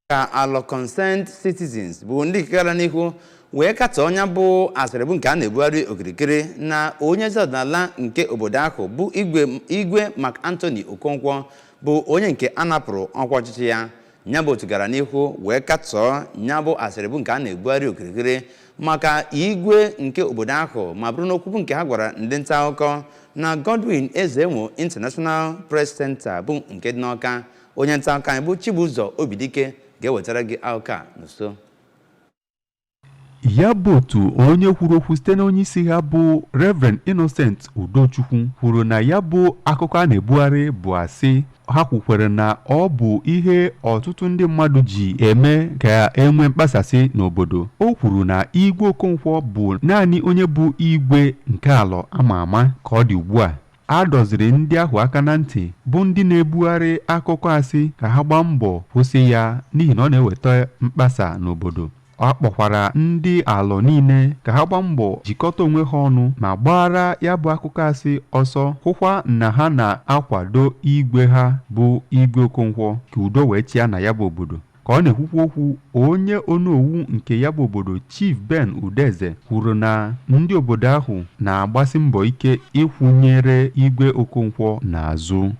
ka Alor Concerned Citizens bụ ndị gara n'ihu wee katọọ onye bụ asịrị bụ nke a na-ebugharị okirikiri na onye eze ọdịnala nke obodo ahụ bụ Igwe Mark Anthony Okonkwo bụ onye nke a napụrụ ọkwa ọchịchị ya. Nya bụ otu gara n'ihu wee katọọ nya bụ asịrị bụ nke a na-ebugharị okirikiri maka Igwe nke obodo ahụ ma bụrụ n'okwu nke ha gwara ndị nta akụkọ na Godwin Ezenwo International Press Center bụ nke dị n'Awka. Onye nta akụkọ anyị bụ Chibuzor Obidike ga-ewetara gị akụkọ a n'uso. Ya bụ otu onye kwuru okwu site na onye isi ha bụ Reverend Innocent Udochukwu kwuru na ya bụ akụkọ a na-ebugharị bụ asị. Ha kwukwere na ọ bụ ihe ọtụtụ ndị mmadụ ji eme ka enwe mkpasasị n'obodo. O kwuru na Igwe Okonkwo bụ naanị onye bụ igwe nke Alor ama ama ka ọ dị ugbu a. A dọziri ndị ahụ aka na ntị bụ ndị na-ebugharị akụkọ asị ka ha gbaa mbọ kwụsị ya n'ihi na ọ na-eweta mkpasa n'obodo. Ọ kpọkwara ndị Alor niile ka ha gbaa mbọ jikọta onwe ha ọnụ ma gbara ya bụ akụkọ asị ọsọ, hụkwa na ha na-akwado igwe ha bụ Igwe Okonkwo ka udo wee chịa na ya bụ obodo. Ka ọ na-ekwukwa okwu, onye onowu nke ya bụ obodo Chief Ben Udeze kwuru na ndị obodo ahụ na-agbasi mbọ ike ịkwụnyere Igwe Okonkwo n'azụ.